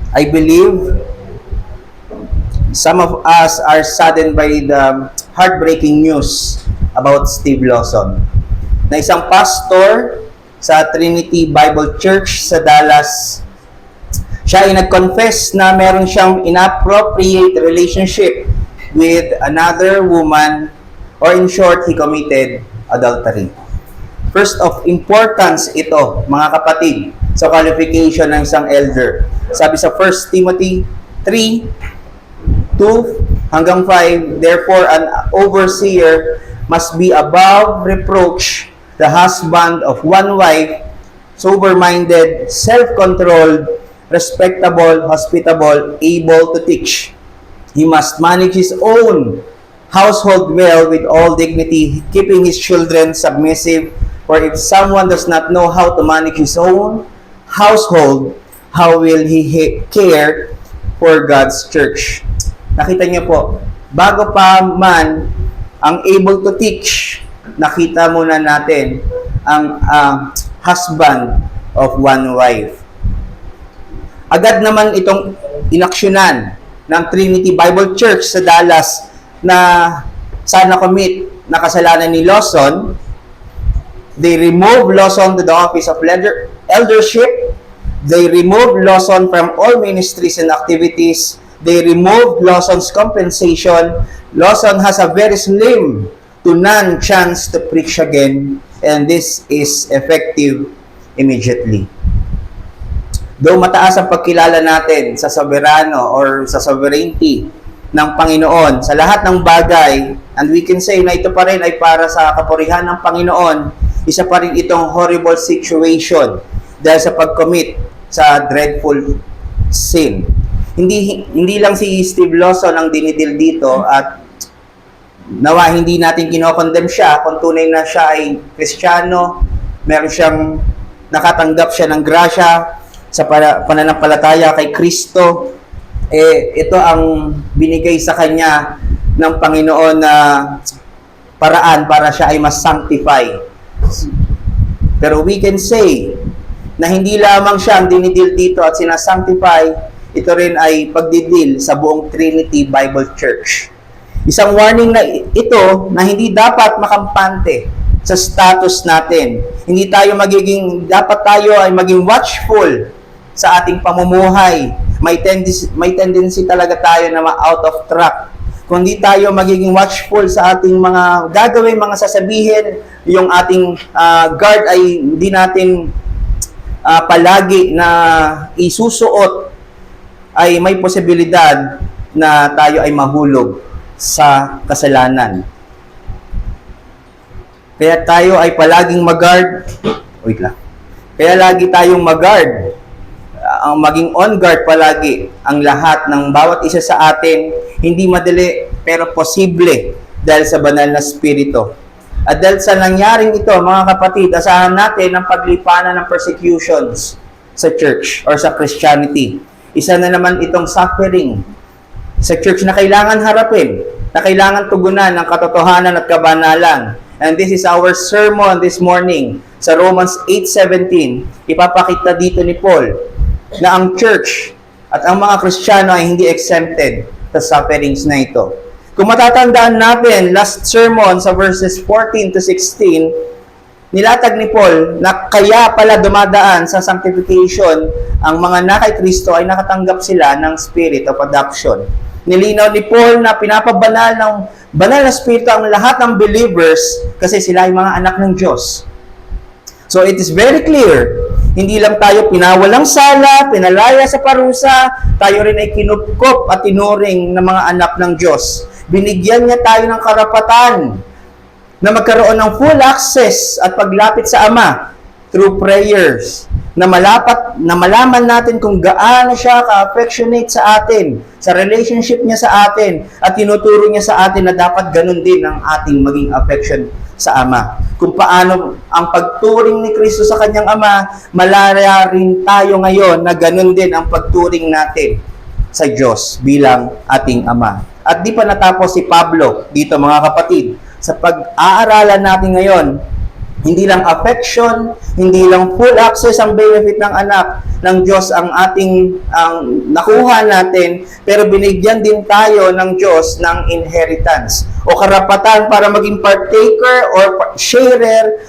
I believe some of us are saddened by the heartbreaking news about Steve Lawson, na isang pastor sa Trinity Bible Church sa Dallas. Siya ay nag-confess na meron siyang inappropriate relationship with another woman, or in short, he committed adultery. First of importance ito, mga kapatid, sa qualification ng isang elder. Sabi sa 1 Timothy 3:2-5, therefore an overseer must be above reproach, the husband of one wife, sober-minded, self-controlled, respectable, hospitable, able to teach. He must manage his own household well with all dignity, keeping his children submissive. For if someone does not know how to manage his own household, how will he care for God's church? Nakita niyo po, bago pa man ang able to teach, nakita muna natin ang husband of one wife. Agad naman itong inaksyonan ng Trinity Bible Church sa Dallas na sana commit na kasalanan ni Lawson. They removed Lawson to the office of eldership. They removed Lawson from all ministries and activities. They removed Lawson's compensation. Lawson has a very slim to none chance to preach again, and this is effective immediately. Though mataas ang pagkilala natin sa soberano or sa sovereignty ng Panginoon sa lahat ng bagay, and we can say na ito pa rin ay para sa kapurihan ng Panginoon, isa pa rin itong horrible situation dahil sa pag-commit sa dreadful sin. Hindi lang si Steve Lawson ang dinidil dito, at nawa hindi natin kinokondem siya kung tunay na siya ay Kristiyano, meron siyang nakatanggap siya ng grasya sa pananampalataya kay Kristo. Ito ang binigay sa kanya ng Panginoon na paraan para siya ay mas sanctify. Pero we can say na hindi lamang siya ang dinidil dito at sinasanctify, ito rin ay pagdidil sa buong Trinity Bible Church. Isang warning na ito na hindi dapat makampante sa status natin. Dapat tayo ay maging watchful sa ating pamumuhay. May tendency talaga tayo na ma-out of track. Kung di tayo magiging watchful sa ating mga gagawin, mga sasabihin, yung ating guard ay hindi natin palagi na isusuot, ay may posibilidad na tayo ay mahulog sa kasalanan. Kaya tayo ay palaging mag-guard. Wait lang. Kaya lagi tayong mag-guard. Ang maging on guard palagi ang lahat ng bawat isa sa atin, hindi madali pero posible dahil sa banal na spirito. At dahil sa nangyaring ito, mga kapatid, asahan natin ang paglipanan ng persecutions sa church or sa Christianity. Isa na naman itong suffering sa church na kailangan harapin, na kailangan tugunan ng katotohanan at kabanalan. And this is our sermon this morning sa Romans 8:17. Ipapakita dito ni Paul na ang church at ang mga Kristiyano ay hindi exempted sa sufferings na ito. Kung matatandaan natin, last sermon sa verses 14-16, nilatag ni Paul na kaya pala dumadaan sa sanctification ang mga na kay Kristo ay nakatanggap sila ng spirit of adoption. Nilinaw ni Paul na pinapabanal ng banal na spirito ang lahat ng believers kasi sila ay mga anak ng Diyos. So it is very clear, hindi lang tayo pinawalang sala, pinalaya sa parusa, tayo rin ay kinupkop at tinuring ng mga anak ng Diyos. Binigyan niya tayo ng karapatan na magkaroon ng full access at paglapit sa Ama through prayers, na malaman natin kung gaano siya ka-affectionate sa atin, sa relationship niya sa atin, at tinuturo niya sa atin na dapat ganun din ang ating maging affection sa Ama. Kung paano ang pagturing ni Kristo sa kanyang Ama, malaya rin tayo ngayon na ganun din ang pagturing natin sa Diyos bilang ating Ama. At di pa natapos si Pablo dito, mga kapatid. Sa pag-aaralan natin ngayon, Hindi lang affection, hindi lang full access ang benefit ng anak ng Diyos ang nakuha natin, pero binigyan din tayo ng Diyos ng inheritance o karapatan para maging partaker or sharer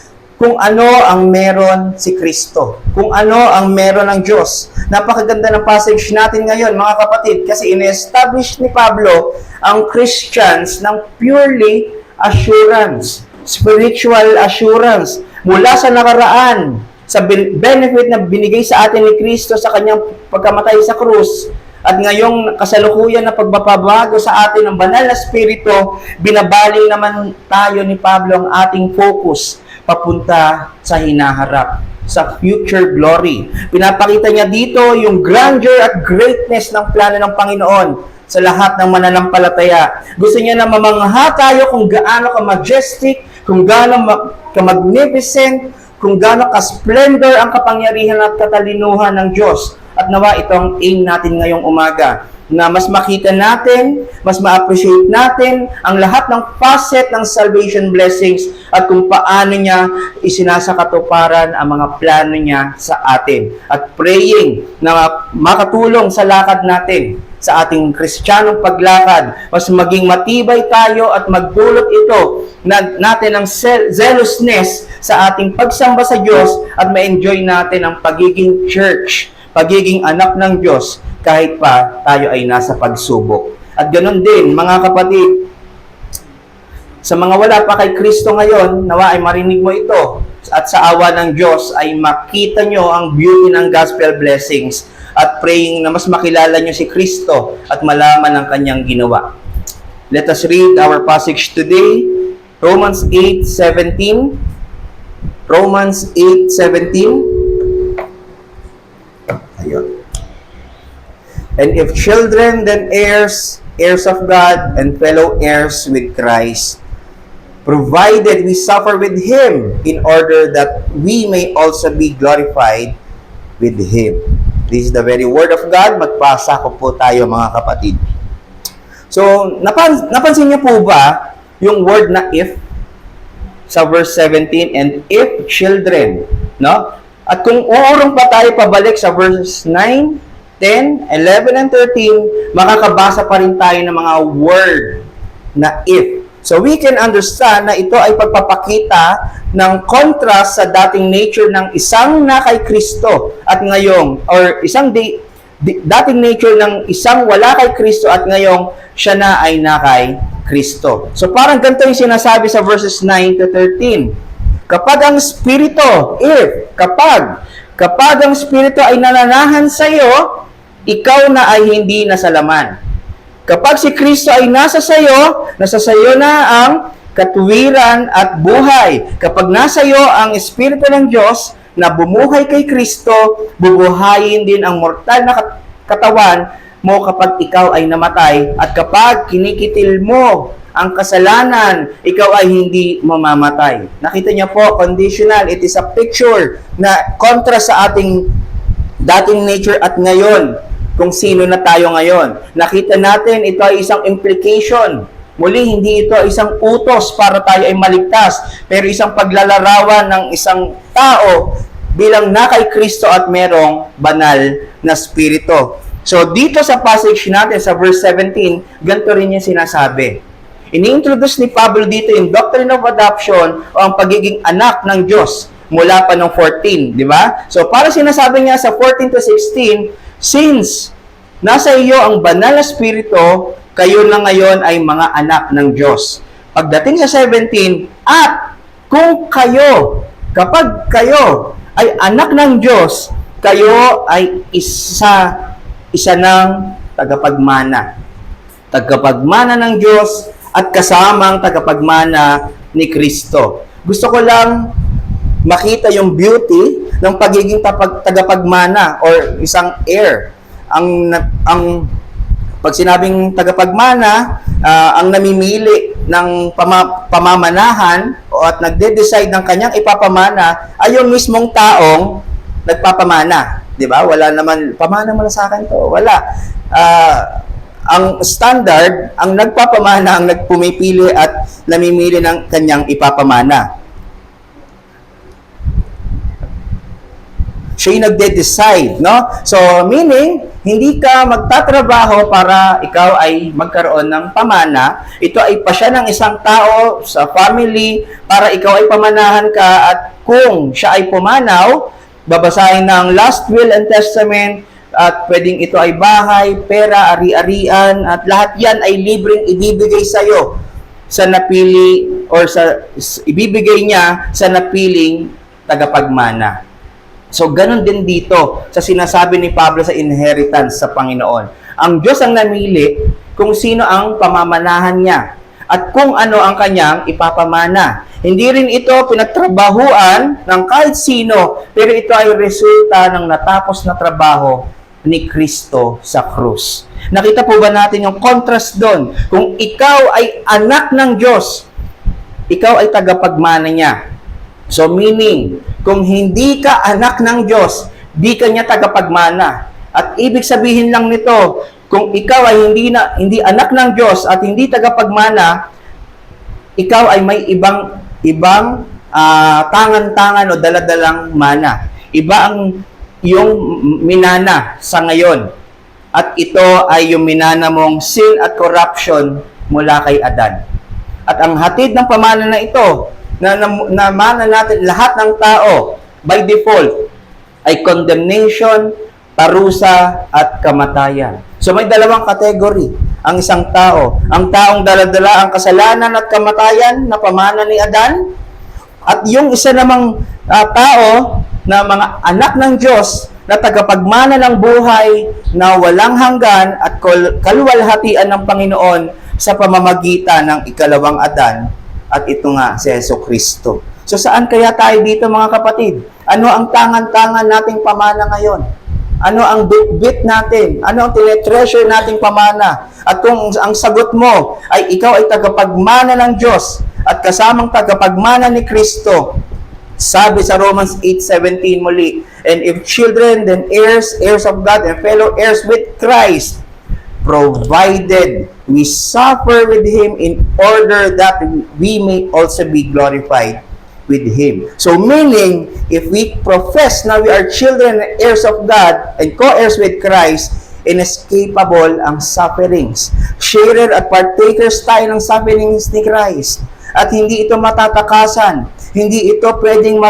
kung ano ang meron si Kristo, kung ano ang meron ng Diyos. Napakaganda ng passage natin ngayon, mga kapatid, kasi in-establish ni Pablo ang Christians ng purely assurance, spiritual assurance, mula sa nakaraan, sa benefit na binigay sa atin ni Kristo sa kanyang pagkamatay sa krus, at ngayong kasalukuyan na pagbabago sa atin ng banal na spirito, binabaling naman tayo ni Pablo ang ating focus papunta sa hinaharap, sa future glory. Pinapakita niya dito yung grandeur at greatness ng plano ng Panginoon sa lahat ng mananampalataya. Gusto niya na mamangha tayo kung gaano ka-majestic, kung gaano ka-magnificent, kung gaano ka-splendor ang kapangyarihan at katalinuhan ng Diyos. At nawa ito ang aim natin ngayong umaga, na mas makita natin, mas ma-appreciate natin ang lahat ng facet ng salvation blessings at kung paano niya isinasakatuparan ang mga plano niya sa atin. At praying na makatulong sa lakad natin, sa ating Kristiyanong paglakad, mas maging matibay tayo at magdulot ito natin ng zealousness sa ating pagsamba sa Diyos at ma-enjoy natin ang pagiging church, pagiging anak ng Diyos, kahit pa tayo ay nasa pagsubok. At ganoon din, mga kapatid, sa mga wala pa kay Kristo ngayon, nawa ay marinig mo ito. At sa awa ng Diyos ay makita nyo ang beauty ng gospel blessings at praying na mas makilala nyo si Kristo at malaman ang kanyang ginawa. Let us read our passage today, Romans 8:17. Romans 8:17. Ayun. And if children, then heirs, heirs of God, and fellow heirs with Christ, provided we suffer with Him, in order that we may also be glorified with Him. This is the very word of God. Magpasa ko po tayo, mga kapatid. So, napansin niyo po ba yung word na if sa verse 17, and if children, no? At kung uurong pa tayo pabalik sa verse 9, 10, 11, and 13, makakabasa pa rin tayo ng mga word na if. So we can understand na ito ay pagpapakita ng contrast sa dating nature ng isang na kay Kristo at ngayong, or isang dating nature ng isang wala kay Kristo at ngayong siya na ay na kay Kristo. So parang ganito yung sinasabi sa verses 9 to 13. Kapag ang Espiritu, kapag ang Espiritu ay nananahan sa iyo, ikaw na ay hindi nasalaman. Kapag si Kristo ay nasa sayo na ang katuwiran at buhay. Kapag nasa iyo ang Espiritu ng Diyos na bumuhay kay Kristo, bubuhayin din ang mortal na katawan mo kapag ikaw ay namatay. At kapag kinikitil mo ang kasalanan, ikaw ay hindi mamamatay. Nakita niyo po, conditional. It is a picture na kontra sa ating dating nature at ngayon, kung sino na tayo ngayon. Nakita natin, ito ay isang implication. Muli, hindi ito isang utos para tayo ay maligtas, pero isang paglalarawan ng isang tao bilang na kay Kristo at merong banal na spirito. So, dito sa passage natin, sa verse 17, ganito rin yung sinasabi. Ini-introduce ni Pablo dito yung doctrine of adoption o ang pagiging anak ng Diyos mula pa ng 14, di ba? So, para sinasabi niya sa 14 to 16, since nasa iyo ang banal na spirito, kayo na ngayon ay mga anak ng Diyos. Pagdating sa 17, at kung kayo, kapag kayo ay anak ng Diyos, kayo ay isa ng tagapagmana. Tagapagmana ng Diyos at kasamang tagapagmana ni Kristo. Gusto ko lang makita yung beauty ng pagiging tagapagmana or isang heir. Ang pag sinabing tagapagmana, ang namimili ng pamamanahan o at nagde-decide ng kanyang ipapamana ay yung mismong taong nagpapamana. Di ba? Wala naman, pamana mo na sa akin to. Wala. Ang standard, ang nagpapamana, ang nagpumipili at namimili ng kanyang ipapamana. Siya yung nagde-decide, no? So, meaning, hindi ka magtatrabaho para ikaw ay magkaroon ng pamana. Ito ay pasya ng isang tao sa family para ikaw ay pamanahan ka, at kung siya ay pumanaw, babasahin ng last will and testament, at pwedeng ito ay bahay, pera, ari-arian, at lahat yan ay libreng ibibigay sa'yo sa napili or ibibigay niya sa napiling tagapagmana. So, ganun din dito sa sinasabi ni Pablo sa inheritance sa Panginoon. Ang Diyos ang namili kung sino ang pamamanahan niya at kung ano ang kanyang ipapamana. Hindi rin ito pinagtrabahuan ng kahit sino, pero ito ay resulta ng natapos na trabaho ni Kristo sa krus. Nakita po ba natin yung contrast doon? Kung ikaw ay anak ng Diyos, ikaw ay tagapagmana niya. So meaning, kung hindi ka anak ng Diyos, di ka niya tagapagmana. At ibig sabihin lang nito, kung ikaw ay hindi anak ng Diyos at hindi tagapagmana, ikaw ay may ibang tangan-tangan o daladalang mana. Iba ang yung minana sa ngayon. At ito ay yung minana mong sin at corruption mula kay Adan. At ang hatid ng pamana na ito, na mana natin lahat ng tao by default ay condemnation, parusa, at kamatayan. So may dalawang kategory ang isang tao. Ang taong daladala ang kasalanan at kamatayan na pamana ni Adan, at yung isa namang tao na mga anak ng Diyos na tagapagmana ng buhay na walang hanggan at kaluwalhatian ng Panginoon sa pamamagitan ng ikalawang Adan, at ito nga si Jesucristo. So saan kaya tayo dito, mga kapatid? Ano ang tangan-tangan nating pamana ngayon? Ano ang bit-bit natin? Ano ang tinetreasure nating pamana? At kung ang sagot mo ay ikaw ay tagapagmana ng Diyos at kasamang tagapagmana ni Kristo, sabi sa Romans 8:17 muli, and if children, then heirs, heirs of God, and fellow heirs with Christ, provided we suffer with Him in order that we may also be glorified with Him. So meaning, if we profess na we are children and heirs of God and co-heirs with Christ, inescapable ang sufferings. Sharer at partakers tayo ng sufferings ni Christ. At hindi ito matatakasan. Hindi ito pwedeng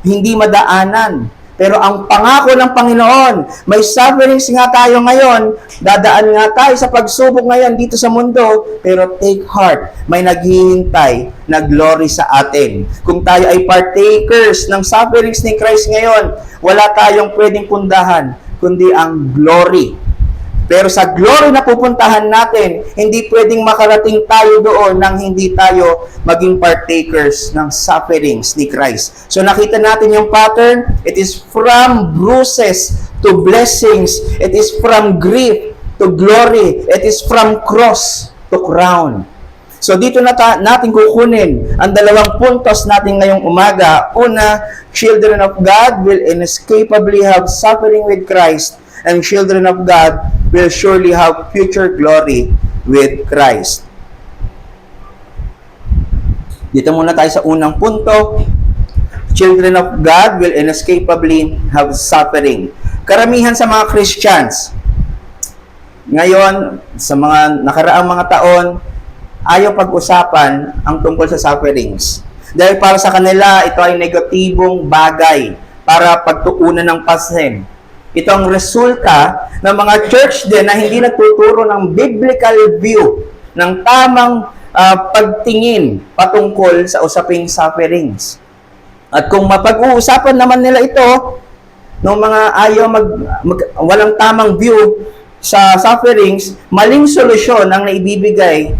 hindi madaanan. Pero ang pangako ng Panginoon, may sufferings nga tayo ngayon, dadaan nga tayo sa pagsubok ngayon dito sa mundo, pero take heart, may naghihintay na glory sa atin. Kung tayo ay partakers ng sufferings ni Christ ngayon, wala tayong pwedeng pundahan, kundi ang glory. Pero sa glory na pupuntahan natin, hindi pwedeng makarating tayo doon nang hindi tayo maging partakers ng sufferings ni Christ. So nakita natin yung pattern. It is from bruises to blessings. It is from grief to glory. It is from cross to crown. So dito natin kukunin ang dalawang puntos natin ngayong umaga. Una, children of God will inescapably have suffering with Christ, and children of God will surely have future glory with Christ. Dito muna tayo sa unang punto. Children of God will inescapably have suffering. Karamihan sa mga Christians, ngayon, sa mga nakaraang mga taon, ayaw pag-usapan ang tungkol sa sufferings. Dahil para sa kanila, ito ay negatibong bagay para pagtuunan ng pasin. Ito ang resulta ng mga church din na hindi nagtuturo ng biblical view, ng tamang pagtingin patungkol sa usaping sufferings. At kung mapag-uusapan naman nila ito, ng mga ayaw walang tamang view sa sufferings, maling solusyon ang naibibigay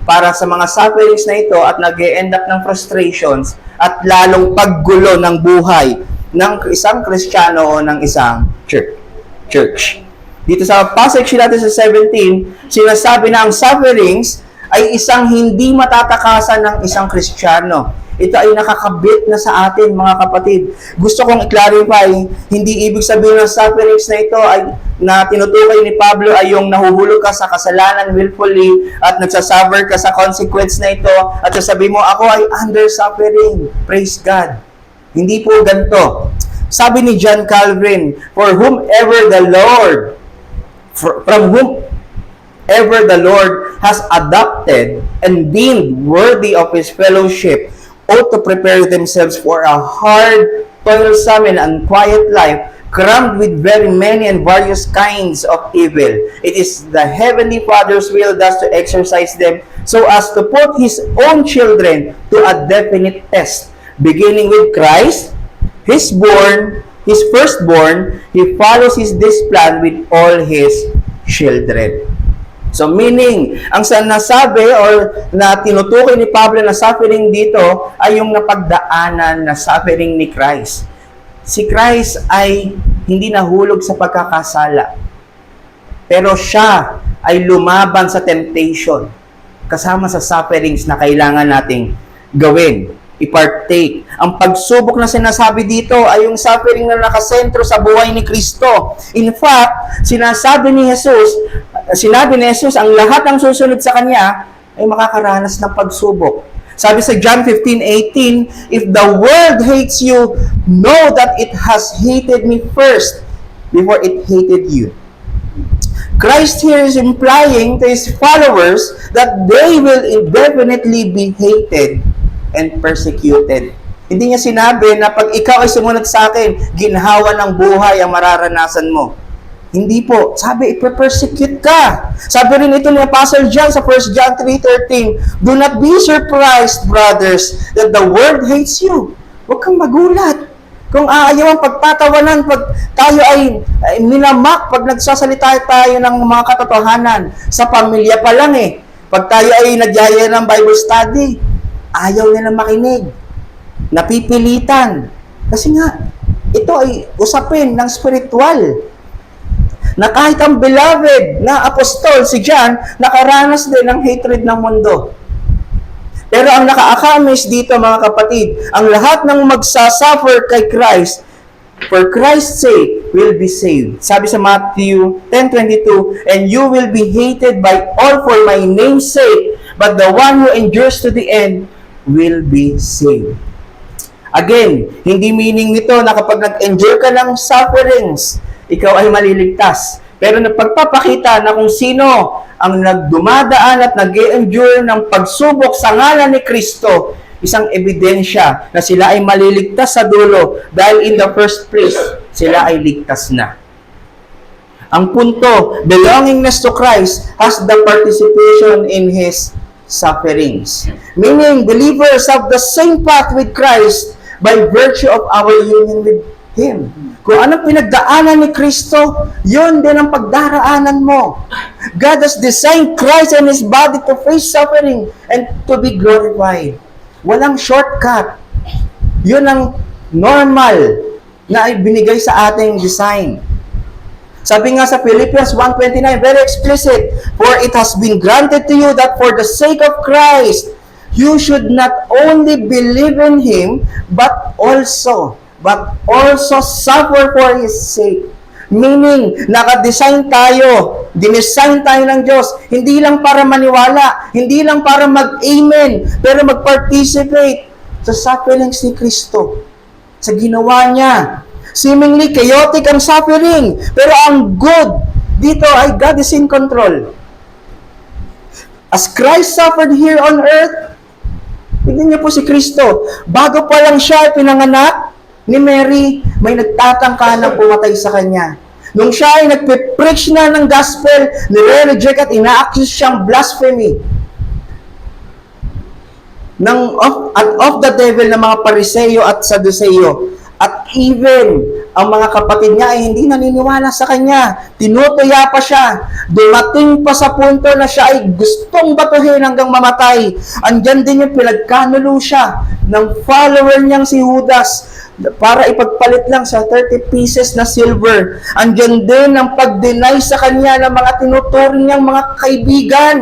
para sa mga sufferings na ito at nag-e-end up ng frustrations at lalong paggulo ng buhay ng isang Kristiyano o ng isang church. Dito sa passage natin sa 17, sinasabi na ang sufferings ay isang hindi matatakasan ng isang Kristiyano. Ito ay nakakabit na sa atin, mga kapatid. Gusto kong i-clarify, hindi ibig sabihin ng sufferings na ito ay na tinutukoy ni Pablo ay yung nahuhulog ka sa kasalanan willfully at nagsasuffer ka sa consequence na ito at sasabihin mo, ako ay under suffering. Praise God. Hindi po ganito. Sabi ni John Calvin, for whomever the Lord, from whomever the Lord has adopted and deemed worthy of his fellowship, ought to prepare themselves for a hard, toilsome, and unquiet life, crammed with very many and various kinds of evil. It is the Heavenly Father's will thus to exercise them so as to put His own children to a definite test. Beginning with Christ, His firstborn, He follows this plan with all His children. So meaning, ang nasabi or na tinutukoy ni Pablo na suffering dito ay yung napagdaanan na suffering ni Christ. Si Christ ay hindi nahulog sa pagkakasala. Pero siya ay lumaban sa temptation kasama sa sufferings na kailangan nating gawin, i-partake. Ang pagsubok na sinasabi dito ay yung suffering na nakasentro sa buhay ni Kristo. In fact, sinabi ni Jesus, ang lahat ng susunod sa Kanya ay makakaranas ng pagsubok. Sabi sa John 15:18, if the world hates you, know that it has hated me first before it hated you. Christ here is implying to His followers that they will indefinitely be hated and persecuted. Hindi niya sinabi na pag ikaw ay sumunod sa akin, ginhawa ng buhay ang mararanasan mo. Hindi po. Sabi, ipe-persecute ka. Sabi rin ito ni Apostle John sa 1 John 3:13, do not be surprised, brothers, that the world hates you. Huwag kang magulat. Kung ayaw ang pagtatawanan, pag tayo ay minamak, pag nagsasalita tayo ng mga katotohanan, sa pamilya pa lang pag tayo ay nagyaya ng Bible study, ayaw nila makinig. Napipilitan. Kasi nga, ito ay usapin ng spiritual. Na kahit ang beloved na apostol, si John, nakaranas din ng hatred ng mundo. Pero ang naka-accomplish dito, mga kapatid, ang lahat ng magsasuffer kay Christ, for Christ's sake, will be saved. Sabi sa Matthew 10:22, and you will be hated by all for my name's sake, but the one who endures to the end will be saved. Again, hindi meaning nito na kapag nag-endure ka ng sufferings, ikaw ay maliligtas. Pero napagpapakita na kung sino ang nagdumadaan at nag-endure ng pagsubok sa ngalan ni Kristo, isang ebidensya na sila ay maliligtas sa dulo dahil in the first place, sila ay ligtas na. Ang punto, belongingness to Christ has the participation in His sufferings. Meaning, believers have the same path with Christ by virtue of our union with Him. Kung anong pinagdaanan ni Kristo, yun din ang pagdaraanan mo. God has designed Christ and His body to face suffering and to be glorified. Walang shortcut. Yun ang normal na ibinigay sa ating design. Sabi nga sa Philippians 1:29, very explicit, for it has been granted to you that for the sake of Christ, you should not only believe in Him, but also suffer for His sake. Meaning, nakadesign tayo, dinesign tayo ng Diyos, hindi lang para maniwala, hindi lang para mag-amen, pero mag-participate sa sufferings ni Kristo, sa ginawa niya. Seemingly chaotic ang suffering, pero ang good dito ay God is in control. As Christ suffered here on earth, tignan niyo po si Kristo, bago pa lang siya pinanganak ni Mary, may nagtatangka na pumatay sa kanya. Nung siya ay nagpe-preach na ng gospel, nire-reject at ina-accuse siyang blasphemy of the devil ng mga Pariseo at Saduceo. At even ang mga kapatid niya ay hindi naniniwala sa kanya. Tinutuya pa siya. Dumating pa sa punto na siya ay gustong batuhin hanggang mamatay. Andyan din yung pinagkanulo siya ng follower niyang si Judas para ipagpalit lang sa 30 pieces na silver. Andyan din ang pag-deny sa kanya ng mga tinuturing niyang mga kaibigan.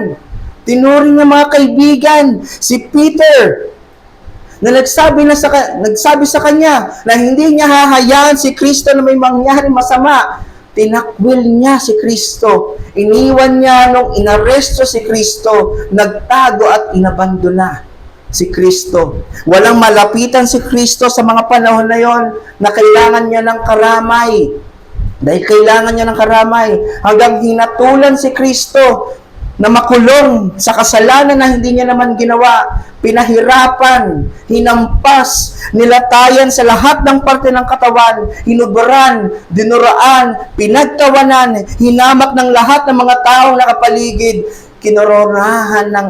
Tinuring ng mga kaibigan. Si Peter, na nagsabi sa kanya na hindi niya hahayaan si Kristo na may mangyari masama. Tinakwil niya si Kristo. Iniwan niya nung inaresto si Kristo, nagtago at inabandona. si Kristo. Walang malapitan si Kristo sa mga panahon na yon na kailangan niya ng karamay. Dahil kailangan niya ng karamay, hanggang hinatulan si Kristo na makulong sa kasalanan na hindi niya naman ginawa, pinahirapan, hinampas, nilatayan sa lahat ng parte ng katawan, hinubaran, dinuraan, pinagtawanan, hinamak ng lahat ng mga taong nakapaligid, kinoronahan ng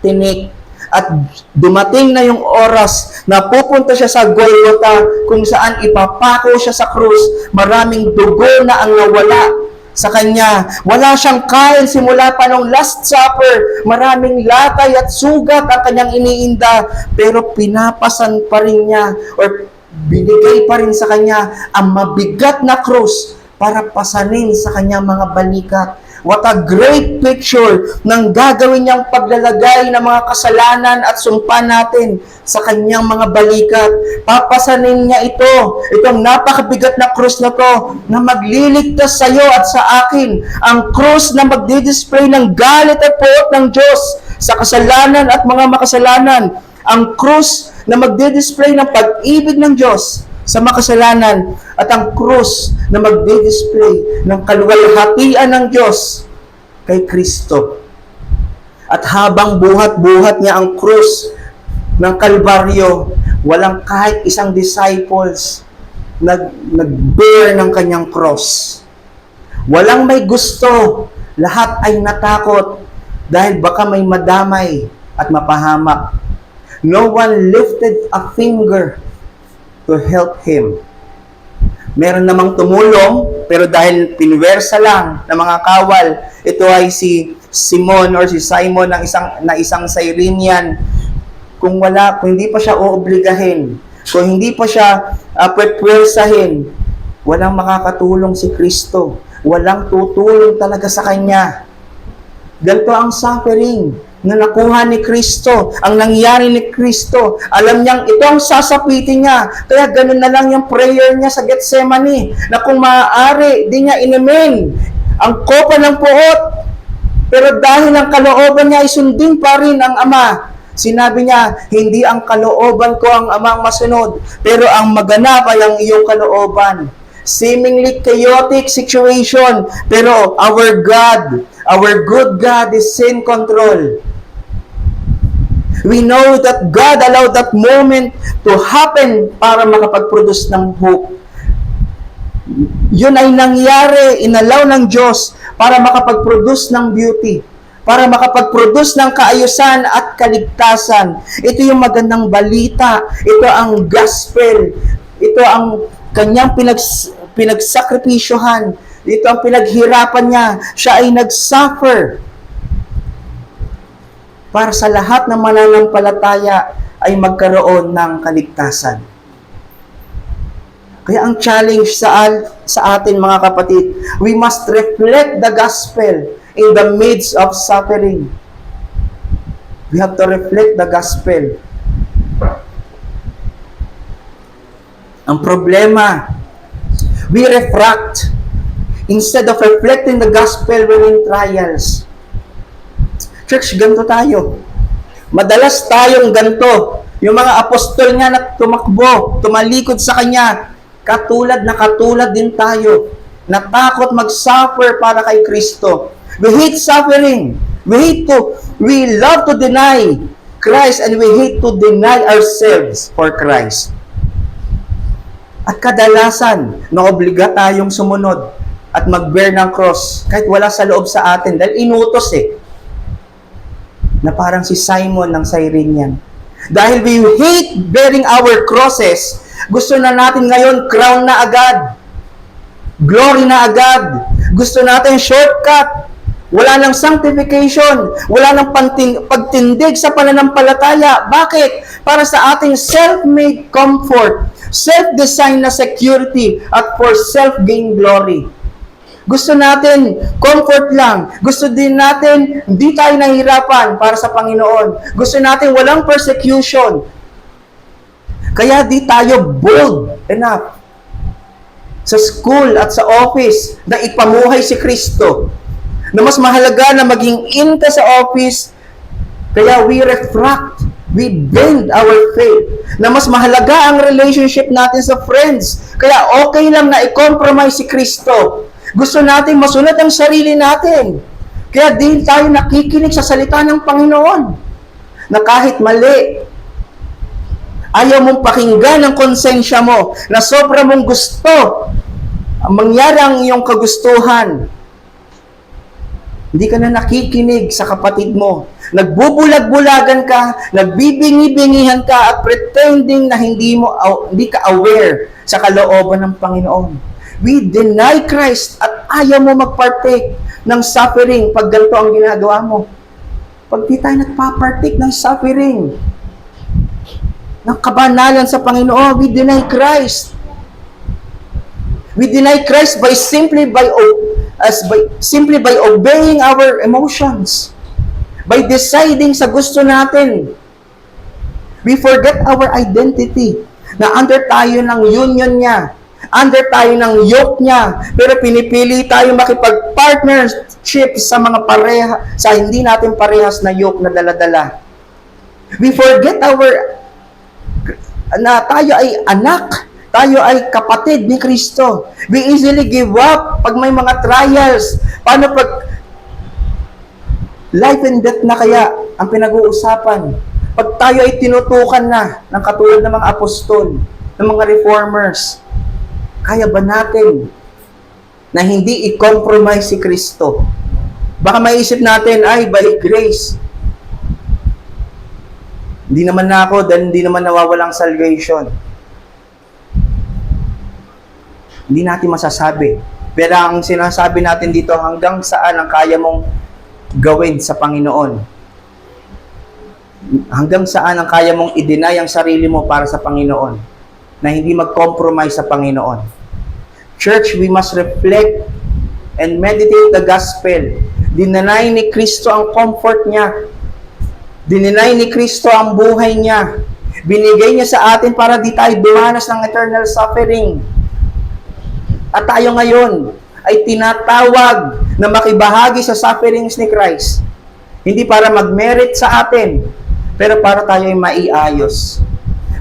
tinik. At dumating na yung oras na pupunta siya sa Golgotha kung saan ipapako siya sa krus. Maraming dugo na ang nawala sa kanya. Wala siyang kain simula pa nung Last Supper. Maraming latay at sugat ang kanyang iniinda. Pero pinapasan pa rin niya or binigay pa rin sa kanya ang mabigat na krus para pasanin sa kanyang mga balikat. What a great picture ng gagawin niyang paglalagay ng mga kasalanan at sumpa natin sa kanyang mga balikat. Papasanin niya itong napakabigat na krus na to, na magliligtas sa iyo at sa akin. Ang krus na magdi-display ng galit at puot ng Diyos sa kasalanan at mga makasalanan. Ang krus na magdi-display ng pag-ibig ng Diyos sa makasalanan, at ang krus na magdi-display ng kaluwalhatian ng Diyos kay Kristo. At habang buhat-buhat niya ang krus ng Kalbaryo, walang kahit isang disciples nag-bear ng kanyang cross. Walang may gusto, lahat ay natakot dahil baka may madamay at mapahamak. No one lifted a finger to help him. Meron namang tumulong, pero dahil pinwersa lang ng mga kawal, ito ay si Simon or si Simon na isang Cyrenian. Kung hindi pa siya oobligahin, kung hindi pa siya pwersahin, walang makakatulong si Kristo. Walang tutulong talaga sa kanya. Ganito ang suffering na nakuha ni Kristo, ang nangyari ni Kristo. Alam niyang ito ang sasapitin niya. Kaya ganun na lang yung prayer niya sa Gethsemane, na kung maaari, di niya inumin ang kopa ng puot. Pero dahil ang kalooban niya ay sundin pa rin ang Ama, sinabi niya, hindi ang kalooban ko ang Amang masunod, pero ang maganap ay ang iyong kalooban. Seemingly chaotic situation, pero our God, our good God is in control. We know that God allowed that moment to happen para makapag-produce ng hope. Yun ay nangyari, inalaw ng Diyos para makapag-produce ng beauty, para makapag-produce ng kaayusan at kaligtasan. Ito yung magandang balita, ito ang gospel, ito ang kanyang pinagsakripisyohan, ito ang pinaghirapan niya. Siya ay nag-suffer para sa lahat ng mananampalataya ay magkaroon ng kaligtasan. Kaya ang challenge sa atin, mga kapatid, we must reflect the gospel in the midst of suffering. We have to reflect the gospel. Ang problema, we refract instead of reflecting the gospel when in trials. Church, ganito tayo. Madalas tayong ganito. Yung mga apostol nga na tumakbo, tumalikod sa kanya, katulad din tayo. Natakot mag-suffer para kay Kristo. We hate suffering. We love to deny Christ, and we hate to deny ourselves for Christ. At kadalasan, naobliga tayong sumunod at mag-bear ng cross kahit wala sa loob sa atin dahil inutos na parang si Simon ng Cyrenian. Dahil we hate bearing our crosses, gusto na natin ngayon crown na agad, glory na agad, gusto natin shortcut, wala nang sanctification, wala nang pagtindig sa pananampalataya. Bakit? Para sa ating self-made comfort, self-designed na security, at for self-gain glory. Gusto natin comfort lang. Gusto din natin hindi tayo nahihirapan para sa Panginoon. Gusto natin walang persecution. Kaya di tayo bold enough sa school at sa office na ipamuhay si Kristo. Na mas mahalaga na maging in ka sa office, kaya we refract We bend our faith na mas mahalaga ang relationship natin sa friends. Kaya okay lang na i-compromise si Kristo. Gusto natin masunod ang sarili natin. Kaya din tayo nakikinig sa salita ng Panginoon. Na kahit mali, ayaw mong pakinggan ang konsensya mo na sobra mong gusto ang mangyari ang iyong kagustuhan. Hindi ka na nakikinig sa kapatid mo. Nagbubulag-bulagan ka, nagbibingi-bingihan ka at pretending na hindi ka aware sa kalooban ng Panginoon. We deny Christ at ayaw mo magpartake ng suffering pag ganito ang ginagawa mo. Pag di tayo nagpapartake ng suffering, ng kabanalan sa Panginoon, we deny Christ. We deny Christ simply by obeying our emotions. By deciding sa gusto natin. We forget our identity. Na under tayo ng union niya. Under tayo ng yoke niya. Pero pinipili tayo makipag-partnership sa sa hindi natin parehas na yoke na dala-dala. We forget na tayo ay anak. Tayo ay kapatid ni Kristo. We easily give up pag may mga trials. Paano pag life and death na kaya ang pinag-uusapan? Pag tayo ay tinutukan na ng katulad ng mga apostol, ng mga reformers, kaya ba natin na hindi i-compromise si Kristo? Baka maisip natin, ay, by grace. Hindi naman na ako, dahil hindi naman nawawalang salvation. Hindi natin masasabi. Pero ang sinasabi natin dito, hanggang saan ang kaya mong gawin sa Panginoon? Hanggang saan ang kaya mong i-deny ang sarili mo para sa Panginoon? Na hindi mag-compromise sa Panginoon. Church, we must reflect and meditate the gospel. Dinanay ni Kristo ang comfort niya. Dininay ni Kristo ang buhay niya. Binigay niya sa atin para di tayo dumanas ng eternal suffering. At tayo ngayon ay tinatawag na makibahagi sa sufferings ni Christ. Hindi para mag-merit sa atin, pero para tayo ay maiayos.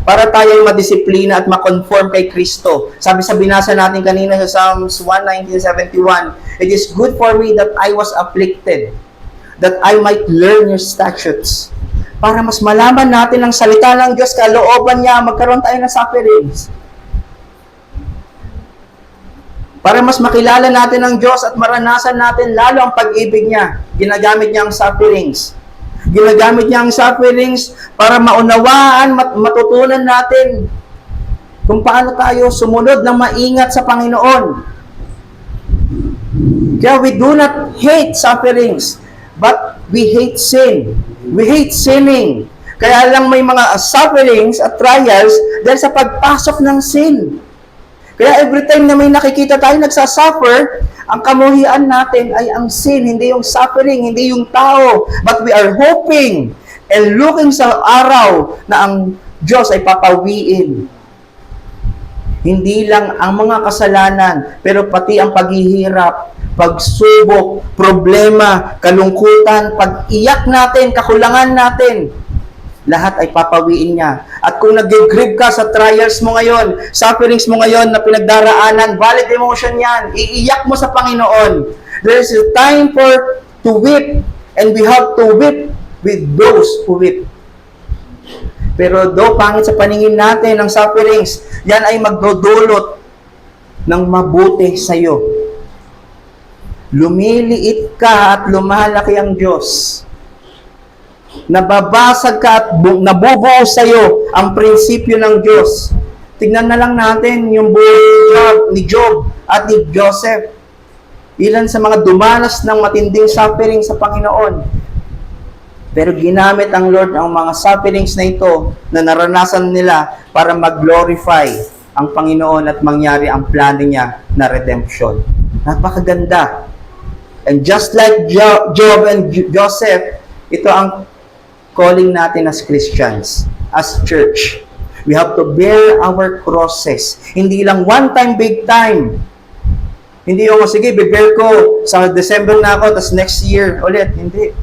Para tayo ay madisiplina at makonform kay Kristo. Sabi sa binasa natin kanina sa Psalms 119:71, "It is good for me that I was afflicted, that I might learn your statutes." Para mas malaman natin ang salita ng Diyos, kalooban niya, magkaroon tayo ng sufferings. Para mas makilala natin ang Diyos at maranasan natin lalo ang pag-ibig niya, ginagamit niya ang sufferings. Ginagamit niya ang sufferings para maunawaan, matutunan natin kung paano tayo sumunod ng maingat sa Panginoon. Kaya we do not hate sufferings, but we hate sin. We hate sinning. Kaya lang may mga sufferings at trials dahil sa pagpasok ng sin. Kaya every time na may nakikita tayo nagsasuffer, ang kamuhian natin ay ang sin, hindi yung suffering, hindi yung tao. But we are hoping and looking sa araw na ang Diyos ay papawiin. Hindi lang ang mga kasalanan, pero pati ang paghihirap, pagsubok, problema, kalungkutan, pag-iyak natin, kakulangan natin, lahat ay papawiin niya. At kung nag-grieve ka sa trials mo ngayon, sufferings mo ngayon na pinagdaraanan, valid emotion yan. Iiyak mo sa Panginoon. There is a time to weep, and we have to weep with those who weep. Pero do pangit sa paningin natin ang sufferings, yan ay magdudulot ng mabuti sa iyo. Lumiliit ka at lumalaki ang Diyos. Nababasag ka at nabubuo sa iyo ang prinsipyo ng Diyos. Tignan na lang natin yung buhay ni Job at ni Joseph. Ilan sa mga dumanas ng matinding suffering sa Panginoon. Pero ginamit ang Lord ang mga sufferings na ito na naranasan nila para mag-glorify ang Panginoon at mangyari ang plano niya na redemption. Napakaganda. And just like Job and Joseph, ito ang calling natin as Christians, as church. We have to bear our crosses. Hindi lang one time, big time. Hindi yung, sige, bear ko sa December na ako, tapos next year ulit. Hindi.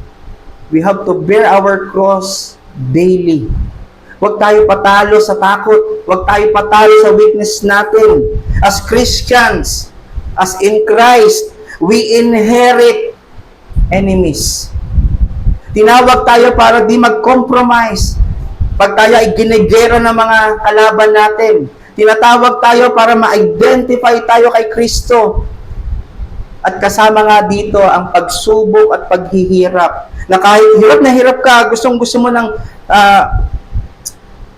We have to bear our cross daily. Huwag tayo patalo sa takot. Huwag tayo patalo sa weakness natin. As Christians, as in Christ, we inherit enemies. Tinawag tayo para di mag-compromise. Pag tayo ay ginigera ng mga kalaban natin, tinatawag tayo para ma-identify tayo kay Kristo. At kasama nga dito ang pagsubok at paghihirap. Na kahit hirap na hirap ka, gustong-gusto mo ng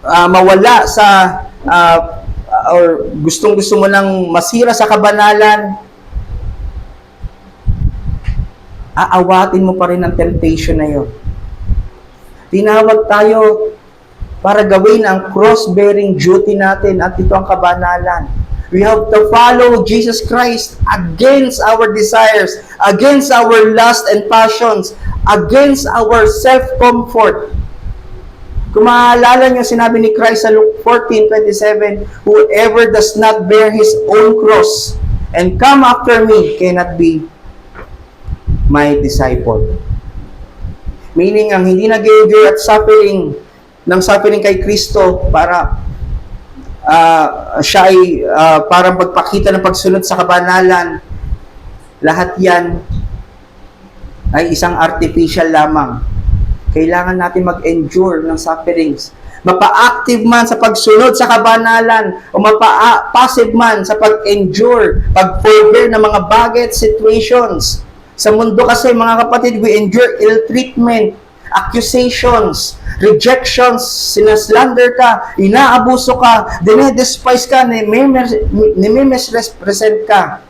mawala sa or gustong-gusto mo nang masira sa kabanalan, aawatin mo pa rin ang temptation na yun. Tinawag tayo para gawin ang cross-bearing duty natin at ito ang kabanalan. We have to follow Jesus Christ against our desires, against our lust and passions, against our self-comfort. Kung maaalala nyo, sinabi ni Christ sa Luke 14:27, whoever does not bear his own cross and come after me cannot be my disciple. Meaning, ang hindi nag-endure at suffering kay Kristo para siya ay parang pagpakita ng pagsunod sa kabanalan, lahat yan ay isang artificial lamang. Kailangan natin mag-endure ng sufferings. Mapa-active man sa pagsunod sa kabanalan o mapa-passive man sa pag-endure, pag-forbear ng mga bagay at situations. Sa mundo kasi, mga kapatid, we endure ill treatment, accusations, rejections, sinaslander ka, inaabuso ka, dinedespise ka, nimimisrepresent ka.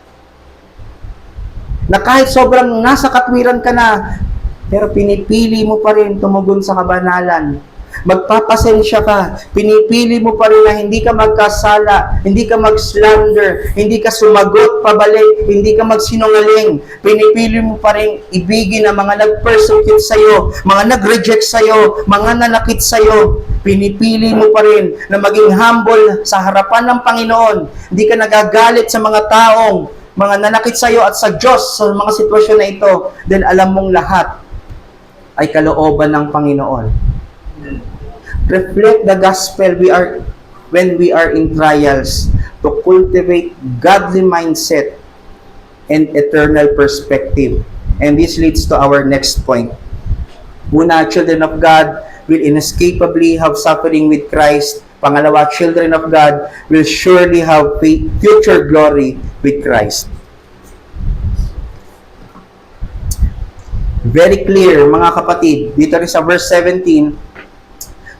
Na kahit sobrang nasa katwiran ka na, pero pinipili mo pa rin tumugon sa kabanalan. Magpapasensya ka, pinipili mo pa rin na hindi ka magkasala, hindi ka mag-slander, hindi ka sumagot pabalik, hindi ka magsinungaling. Pinipili mo pa rin ibigin ang mga nag-persecute sa'yo, mga nag-reject sa'yo, mga nanakit sa'yo. Pinipili mo pa rin na maging humble sa harapan ng Panginoon. Hindi ka nagagalit sa mga taong mga nanakit sa'yo at sa Diyos sa mga sitwasyon na ito. Then alam mong lahat ay kalooban ng Panginoon. Reflect the gospel when we are in trials to cultivate godly mindset and eternal perspective. And this leads to our next point. Una, children of God will inescapably have suffering with Christ. Pangalawa, children of God will surely have future glory with Christ. Very clear, mga kapatid, dito rin sa verse 17,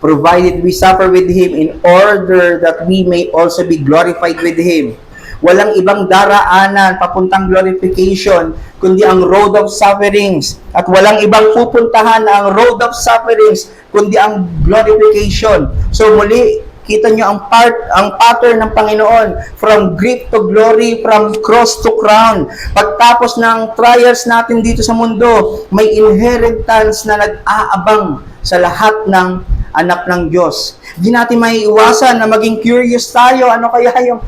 provided we suffer with Him in order that we may also be glorified with Him. Walang ibang daraanan papuntang glorification, kundi ang road of sufferings. At walang ibang pupuntahan ang road of sufferings, kundi ang glorification. So muli, kita nyo ang pattern ng Panginoon, from grief to glory, from cross to crown. Pagtapos ng trials natin dito sa mundo, may inheritance na nag-aabang sa lahat ng anak ng Diyos. Hindi natin maiiwasan na maging curious tayo, ano kaya yung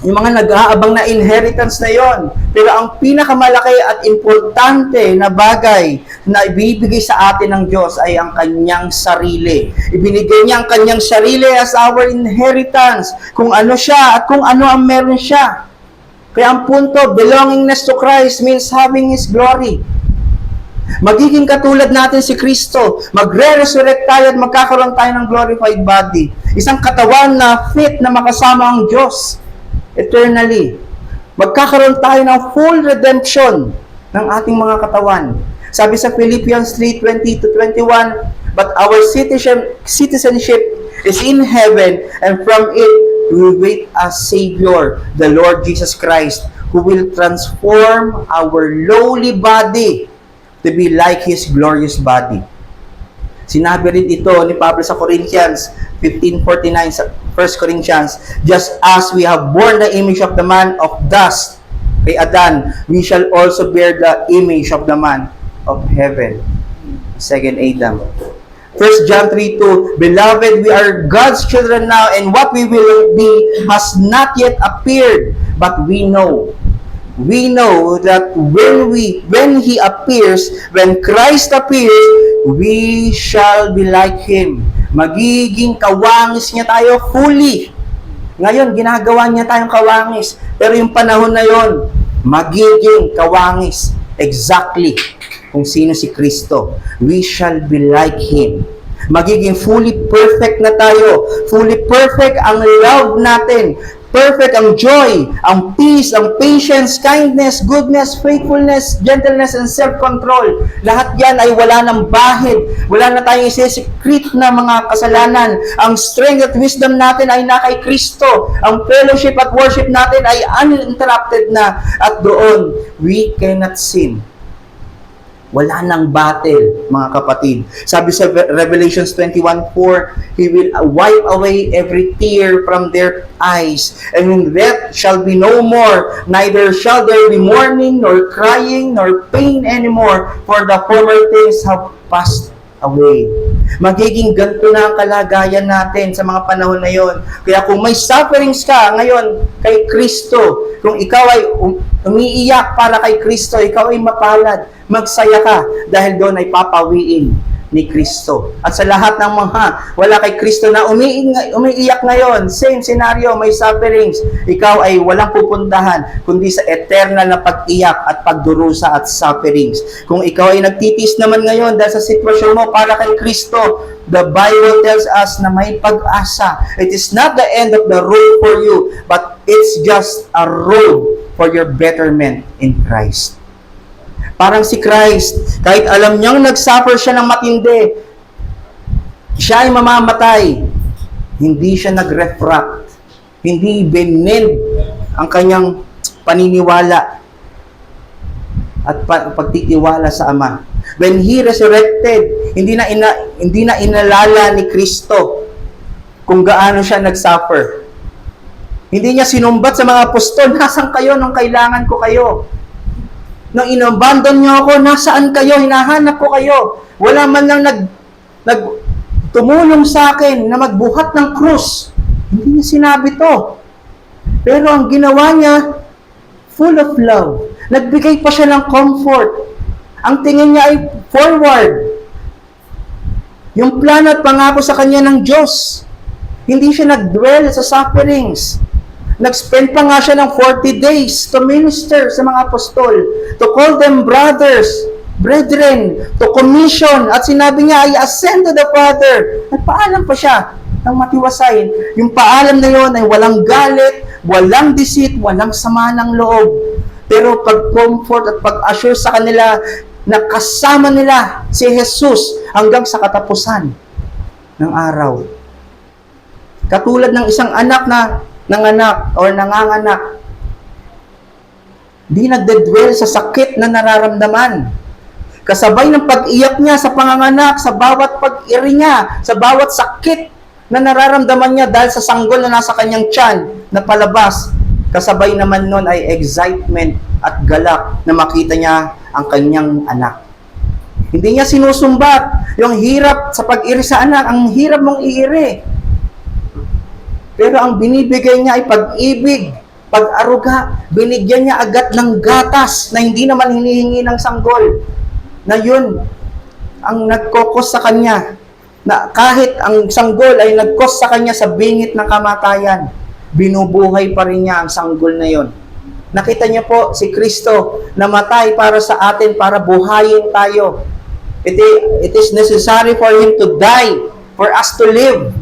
mga nag-aabang na inheritance na yon. Pero ang pinakamalaki at importante na bagay na ibibigay sa atin ng Diyos ay ang kanyang sarili. Ibinigay niya ang kanyang sarili as our inheritance. Kung ano siya at kung ano ang meron siya. Kaya ang punto, belongingness to Christ means having His glory. Magiging katulad natin si Kristo. Magre-resurrect tayo at magkakaroon tayo ng glorified body. Isang katawan na fit na makasama ang Diyos eternally. Magkakaroon tayo ng full redemption ng ating mga katawan. Sabi sa Philippians 3:20-21, but our citizenship is in heaven, and from it we wait a Savior, the Lord Jesus Christ, who will transform our lowly body to be like His glorious body. Sinabi rin ito ni Pablo sa Corinthians 15:49 sa 1 Corinthians, just as we have borne the image of the man of dust, kay Adan, we shall also bear the image of the man of heaven. Second Adam. 1 John 3:2, beloved, we are God's children now, and what we will be has not yet appeared, but we know we know that when He appears, when Christ appears, we shall be like Him. Magiging kawangis niya tayo fully. Ngayon, ginagawa niya tayong kawangis. Pero yung panahon na yon, magiging kawangis. Exactly kung sino si Kristo. We shall be like Him. Magiging fully perfect na tayo. Fully perfect ang love natin. Perfect ang joy, ang peace, ang patience, kindness, goodness, faithfulness, gentleness, and self-control. Lahat yan ay wala ng bahid. Wala na tayong isisikrit na mga kasalanan. Ang strength at wisdom natin ay na kay Kristo. Ang fellowship at worship natin ay uninterrupted na. At doon, we cannot sin. Wala nang battle, mga kapatid. Sabi sa Revelations 21:4, He will wipe away every tear from their eyes, and when death shall be no more, neither shall there be mourning, nor crying, nor pain anymore, for the former things have passed away. Magiging ganito na ang kalagayan natin sa mga panahon na yon. Kaya kung may sufferings ka ngayon kay Kristo, kung ikaw ay umiiyak para kay Kristo, ikaw ay mapalad, magsaya ka dahil doon ay papawiin ni Kristo. At sa lahat ng mga wala kay Kristo na umiiyak ngayon, same scenario, may sufferings, ikaw ay walang pupuntahan kundi sa eternal na pag-iyak at pagdurusa at sufferings. Kung ikaw ay nagtitis naman ngayon dahil sa sitwasyon mo para kay Kristo, the Bible tells us na may pag-asa. It is not the end of the road for you, but it's just a road for your betterment in Christ. Parang si Christ, kahit alam niyang nagsuffer siya ng matindi, siya ay mamamatay, hindi siya nag-refract, hindi binend ang kanyang paniniwala at pagtitiwala sa Ama. When He resurrected, hindi na inalala ni Kristo kung gaano siya nagsuffer. Hindi niya sinumbat sa mga apostol, nasan kayo nung kailangan ko kayo? Nung inabandon niyo ako, nasaan kayo? Hinahanap ko kayo. Wala man lang tumulong sa akin na magbuhat ng krus. Hindi niya sinabi to. Pero ang ginawa niya, full of love. Nagbigay pa siya ng comfort. Ang tingin niya ay forward. Yung plano at pangako sa kanya ng Diyos. Hindi siya nag-dwell sa sufferings. Nag-spend pa nga siya ng 40 days to minister sa mga apostol, to call them brothers, brethren, to commission, at sinabi niya, I ascend to the Father. Nagpaalam pa siya ng matiwasayin. Yung paalam na yon ay walang galit, walang deceit, walang sama ng loob. Pero pag-comfort at pag-assure sa kanila na kasama nila si Jesus hanggang sa katapusan ng araw. Katulad ng isang anak na nanganak or nanganganak, di nagdedwell sa sakit na nararamdaman. Kasabay ng pag-iyak niya sa panganganak, sa bawat pag-iri niya, sa bawat sakit na nararamdaman niya dahil sa sanggol na nasa kanyang tiyan na palabas, kasabay naman nun ay excitement at galak na makita niya ang kanyang anak. Hindi niya sinusumbat yung hirap sa pag-iri sa anak, ang hirap mong iiri. Pero ang binibigay niya ay pag-ibig, pag-aruga. Binigyan niya agad ng gatas na hindi naman hinihingi ng sanggol. Na yun ang nagkokos sa kanya. Na kahit ang sanggol ay nagkos sa kanya sa bingit ng kamatayan, binubuhay pa rin niya ang sanggol na yun. Nakita niyo po si Kristo namatay para sa atin, para buhayin tayo. It is necessary for Him to die, for us to live.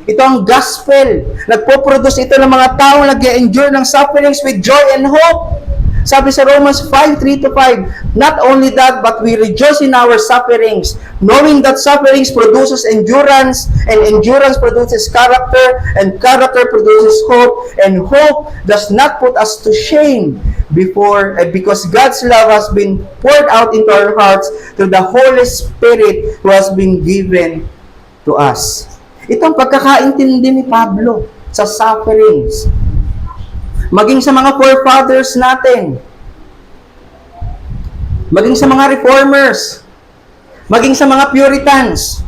Ito ang gospel. Nagpo-produce ito ng mga tao nag-endure ng sufferings with joy and hope. Sabi sa Romans 5:3-5, not only that, but we rejoice in our sufferings, knowing that sufferings produces endurance, and endurance produces character, and character produces hope, and hope does not put us to shame because God's love has been poured out into our hearts through the Holy Spirit who has been given to us. Itong pagkakaintindi ni Pablo sa sufferings. Maging sa mga forefathers natin. Maging sa mga reformers. Maging sa mga Puritans.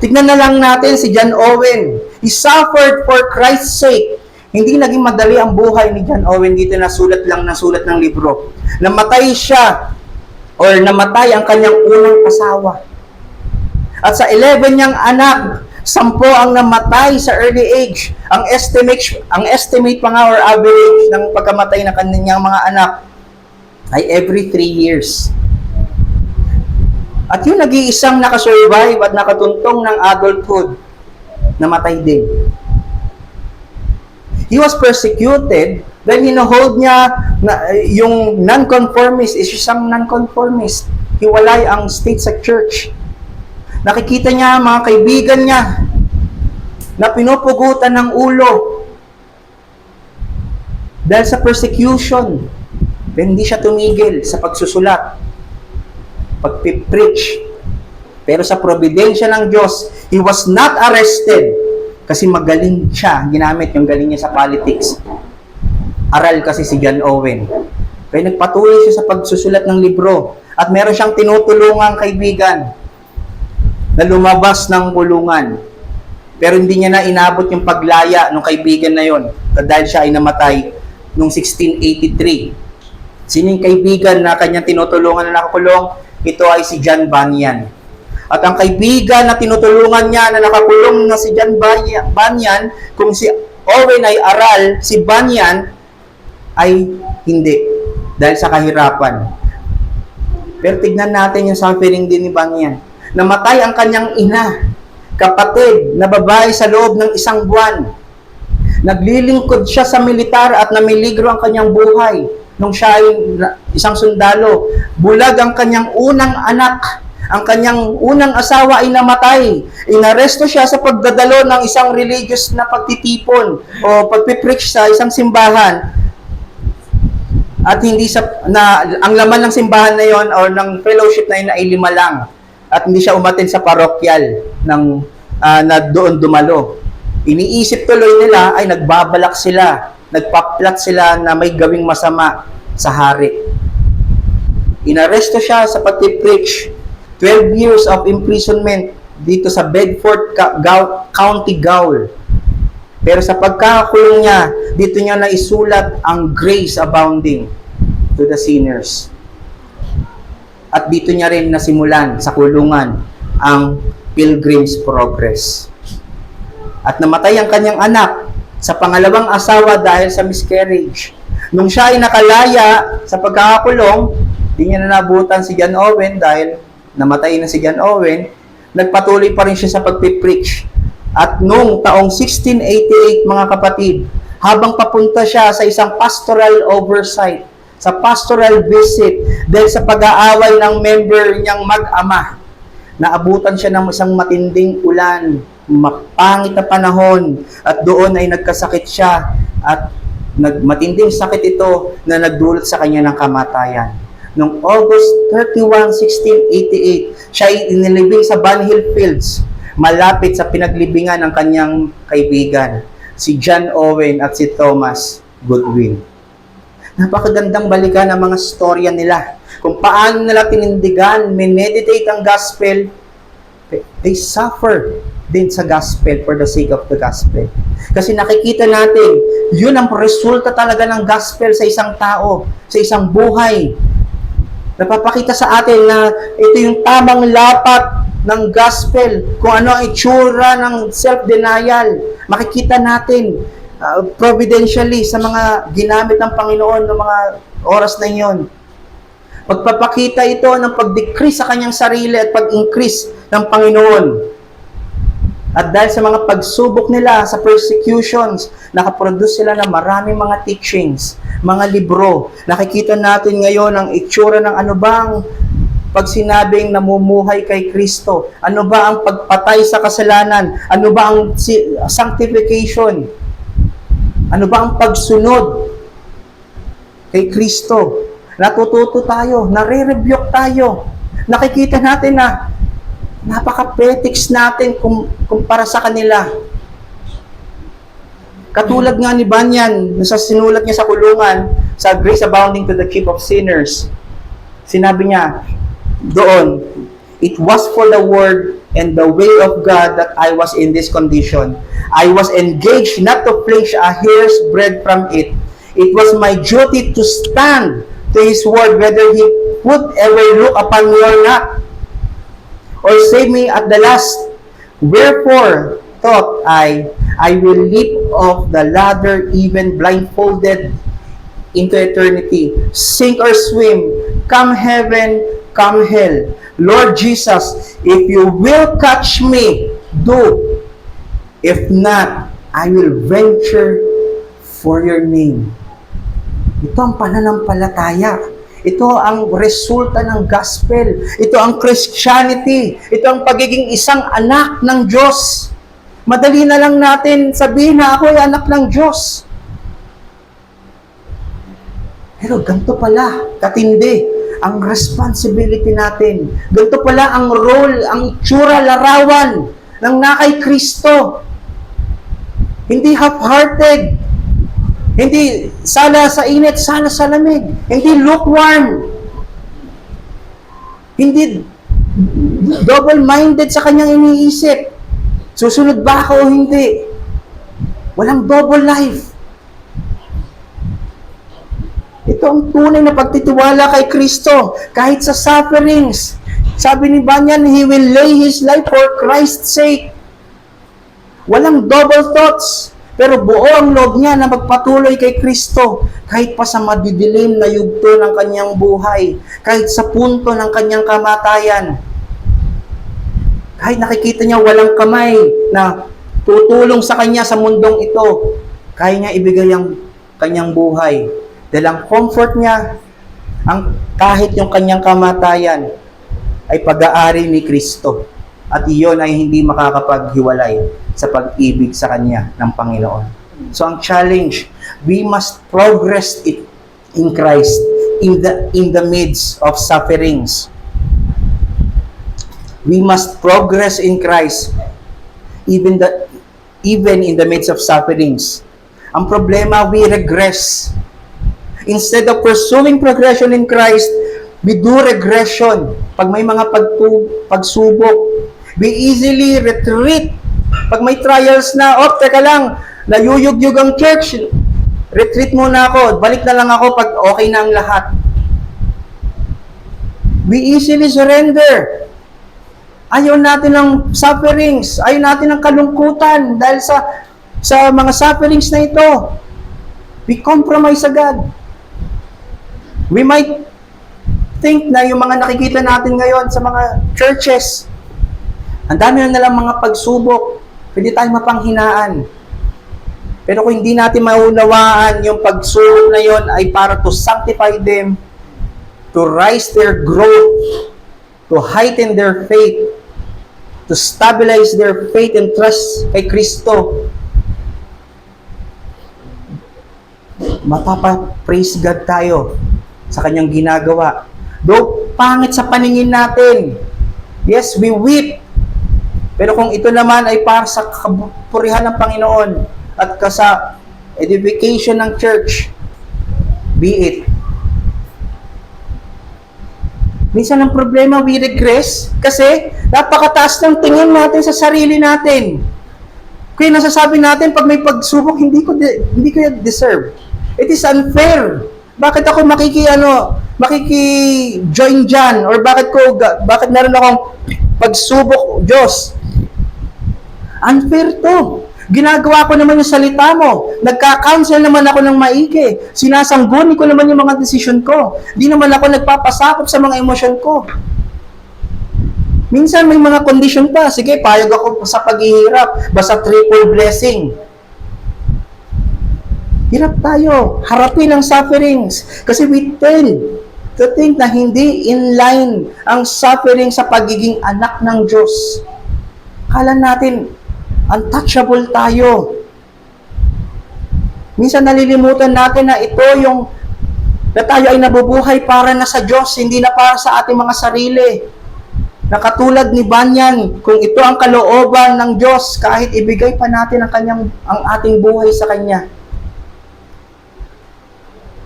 Tignan na lang natin si John Owen. He suffered for Christ's sake. Hindi naging madali ang buhay ni John Owen dito na sulat lang ng sulat ng libro. Namatay siya or namatay ang kanyang unang asawa. At sa 11 niyang anak, 10 ang namatay sa early age. Ang estimate pa nga or average ng pagkamatay ng kanyang mga anak ay every 3 years. At yung nag-iisang nakasurvive at nakatuntong ng adulthood, namatay din. He was persecuted dahil hinohold niya na yung non-conformist is isang non-conformist. Hiwalay ang state sa church. Nakikita niya mga kaibigan niya na pinupugutan ng ulo dahil sa persecution. Pero hindi siya tumigil sa pagsusulat, pag-preach. Pero sa providensya ng Diyos, he was not arrested kasi magaling siya. Ginamit yung galing niya sa politics. Aral kasi si John Owen. Kaya nagpatuloy siya sa pagsusulat ng libro. At meron siyang tinutulungang kaibigan na lumabas ng kulungan. Pero hindi niya na inabot yung paglaya ng kaibigan na yon dahil siya ay namatay noong 1683. Sino yung kaibigan na kanyang tinutulungan na nakakulong? Ito ay si John Bunyan. At ang kaibigan na tinutulungan niya na nakakulong na si John Bunyan, kung si Owen ay aral, si Bunyan ay hindi. Dahil sa kahirapan. Pero tignan natin yung suffering din ni Bunyan. Namatay ang kanyang ina, kapatid na babae sa loob ng 1 buwan. Naglilingkod siya sa militar at namiligro ang kanyang buhay nung siya ay isang sundalo. Bulag ang kanyang unang anak. Ang kanyang unang asawa ay namatay. Inaresto siya sa pagdadalo ng isang religious na pagtitipon o pagpipreach sa isang simbahan. At hindi ang laman ng simbahan na yon o ng fellowship na yun ay 5 lang. At hindi siya umattend sa parokyal na doon dumalo. Iniisip tuloy nila ay nagbabalak sila, nagpaplat sila na may gawing masama sa hari. Inaresto siya sa pagpipreach. 12 years of imprisonment dito sa Bedford County Gaol. Pero sa pagkakakulong niya, dito niya naisulat ang grace abounding to the sinners. At dito niya rin nasimulan sa kulungan ang Pilgrim's Progress. At namatay ang kanyang anak sa pangalawang asawa dahil sa miscarriage. Nung siya ay nakalaya sa pagkakakulong, di niya na nabutan si John Owen dahil namatay na si John Owen, nagpatuloy pa rin siya sa pagpipreach. At noong taong 1688, mga kapatid, habang papunta siya sa isang pastoral oversight, sa pastoral visit, dahil sa pag-aaway ng member niyang mag-ama, naabutan siya ng isang matinding ulan, mapangit na panahon, at doon ay nagkasakit siya, at matinding sakit ito na nagdulot sa kanya ng kamatayan. Noong August 31, 1688, siya ay inilibing sa Bunhill Fields, malapit sa pinaglibingan ng kanyang kaibigan, si John Owen at si Thomas Goodwin. Napakagandang balikan ang mga storya nila. Kung paano nila tinindigan, meditate ang gospel, they suffer din sa gospel for the sake of the gospel. Kasi nakikita natin, yun ang resulta talaga ng gospel sa isang tao, sa isang buhay. Napapakita sa atin na ito yung tamang lapat ng gospel, kung ano ang itsura ng self-denial. Makikita natin providentially sa mga ginamit ng Panginoon ng mga oras na iyon. Pagpapakita ito ng pag-decrease sa kanyang sarili at pag-increase ng Panginoon. At dahil sa mga pagsubok nila sa persecutions, nakaproduce sila ng maraming mga teachings, mga libro. Nakikita natin ngayon ang itsura ng ano bang pag sinabing namumuhay kay Kristo, ano ba ang pagpatay sa kasalanan, ano ba ang sanctification, ano ba ang pagsunod kay Kristo. Natututo tayo, nare-rebuke tayo. Nakikita natin na napaka-petics natin kumpara sa kanila. Katulad nga ni Bunyan, sa sinulat niya sa kulungan, sa Grace Abounding to the Chief of Sinners, sinabi niya doon, it was for the word and the way of God that I was in this condition. I was engaged not to flinch a hair's breadth from it. It was my duty to stand to His word, whether He would ever look upon me or not, or save me at the last. Wherefore, thought I will leap off the ladder even blindfolded into eternity, sink or swim, come heaven, come hell. Lord Jesus, if you will catch me, do. If not, I will venture for your name. Ito ang pananampalataya. Ito ang resulta ng gospel. Ito ang Christianity. Ito ang pagiging isang anak ng Diyos. Madali na lang natin sabihin na ako ay anak ng Diyos. Pero ganito pala, katindi, ang responsibility natin. Ganito pala ang role, ang itsura, larawan ng nakay Kristo. Hindi half-hearted. Hindi sala sa init, sala sa lamig. Hindi lukewarm. Hindi double-minded sa kanyang iniisip. Susunod ba ako o hindi? Walang double life. Ito ang tunay na pagtitiwala kay Kristo. Kahit sa sufferings. Sabi ni Banyan, He will lay His life for Christ's sake. Walang double thoughts. Pero buo ang loob niya na magpatuloy kay Kristo. Kahit pa sa madidilim na yugto ng kanyang buhay. Kahit sa punto ng kanyang kamatayan. Kahit nakikita niya walang kamay na tutulong sa kanya sa mundong ito. Kaya niya ibigay ang kanyang buhay. Dahil ang comfort niya, kahit yung kanyang kamatayan, ay pag-aari ni Kristo. At iyon ay hindi makakapaghiwalay sa pag-ibig sa Kanya ng Panginoon. So ang challenge, we must progress in Christ in the midst of sufferings. We must progress in Christ even in the midst of sufferings. Ang problema, we regress. Instead of pursuing progression in Christ, we do regression. Pag may mga pagsubok, we easily retreat. Pag may trials na, teka lang, nayuyugyug ang church, retreat muna ako, balik na lang ako pag okay na ang lahat. We easily surrender. Ayaw natin ng sufferings, ayaw natin ng kalungkutan dahil sa mga sufferings na ito. We compromise agad. We might think na yung mga nakikita natin ngayon sa mga churches, ang dami na nalang mga pagsubok, pwede tayong mapanghinaan. Pero kung hindi natin maunawaan yung pagsubok na yon ay para to sanctify them, to rise their growth, to heighten their faith, to stabilize their faith and trust kay Kristo, mapapa-praise God tayo sa kanyang ginagawa. Though pangit sa paningin natin, yes, we weep. Pero kung ito naman ay para sa kapurihan ng Panginoon at sa edification ng church, be it. Minsan ang problema, we regress kasi napakataas ng tingin natin sa sarili natin. Kaya nasasabi natin, pag may pagsubok, hindi ko deserve. It is unfair. Bakit ako makiki-join dyan? Or bakit meron akong pagsubok, Diyos? Unfair to. Ginagawa ko naman yung salita mo. Nagka-counsel naman ako ng maigi. Sinasangguni ko naman yung mga desisyon ko. Di naman ako nagpapasakop sa mga emosyon ko. Minsan may mga condition pa. Sige, payag ako sa paghihirap. Basta triple blessing. Hirap tayo. Harapin ang sufferings. Kasi we tend to think na hindi in line ang suffering sa pagiging anak ng Diyos. Kala natin, untouchable tayo. Minsan nalilimutan natin na ito yung na tayo ay nabubuhay para na sa Diyos, hindi na para sa ating mga sarili. Na katulad ni Banyan, kung ito ang kalooban ng Diyos, kahit ibigay pa natin ang ating buhay sa Kanya.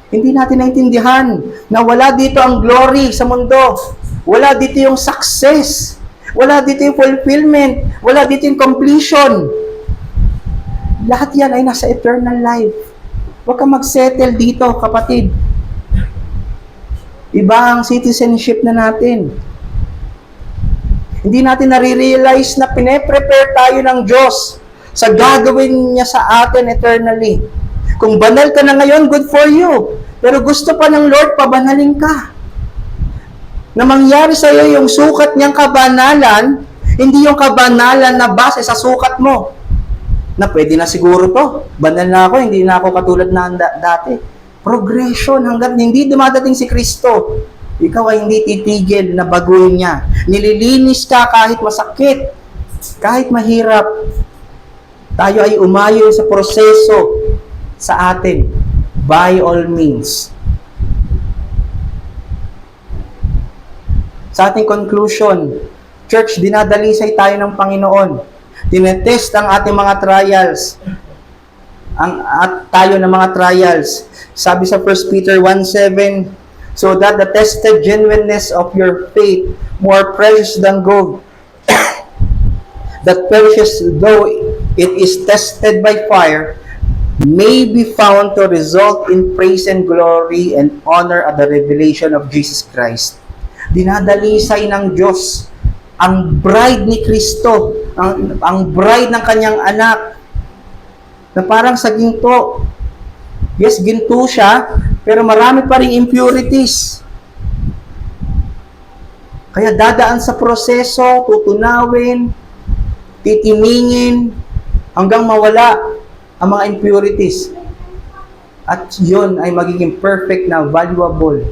Hindi natin naintindihan na wala dito ang glory sa mundo. Wala dito yung success. Wala dito yung fulfillment. Wala dito yung completion. Lahat yan ay nasa eternal life. Huwag kang mag-settle dito, kapatid. Iba ang citizenship na natin. Hindi natin nare-realize na pine-prepare tayo ng Diyos sa gagawin niya sa atin eternally. Kung banal ka na ngayon, good for you. Pero gusto pa ng Lord, pabanalin ka. Na mangyari sa iyo yung sukat niyang kabanalan, hindi yung kabanalan na base sa sukat mo. Na pwede na siguro to. Banal na ako, hindi na ako katulad na dati. Progression hanggang hindi dumadating si Kristo. Ikaw ay hindi titigil na baguhin niya. Nililinis ka kahit masakit, kahit mahirap. Tayo ay umayon sa proseso sa atin. By all means. Sa ating conclusion, church, dinadalisay tayo ng Panginoon. Tinetest ang ating mga trials. Tayo ng mga trials. Sabi sa 1 Peter 1:7, so that the tested genuineness of your faith, more precious than gold, that perishes though it is tested by fire, may be found to result in praise and glory and honor at the revelation of Jesus Christ. Dinadalisay ng Diyos ang bride ni Kristo, ang bride ng kanyang anak, na parang sa ginto. Yes, ginto siya, pero marami pa ring impurities. Kaya dadaan sa proseso, tutunawin, titimingin, hanggang mawala ang mga impurities. At yun ay magiging perfect na valuable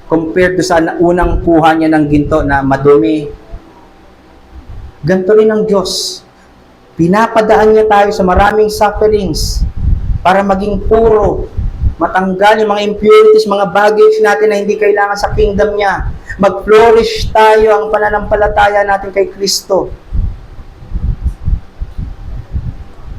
compared to sa unang kuha niya ng ginto na madumi. Ganito rin ang Diyos. Pinapadaan niya tayo sa maraming sufferings para maging puro, matanggal yung mga impurities, mga baggage natin na hindi kailangan sa kingdom niya. Mag-flourish tayo ang pananampalataya natin kay Kristo.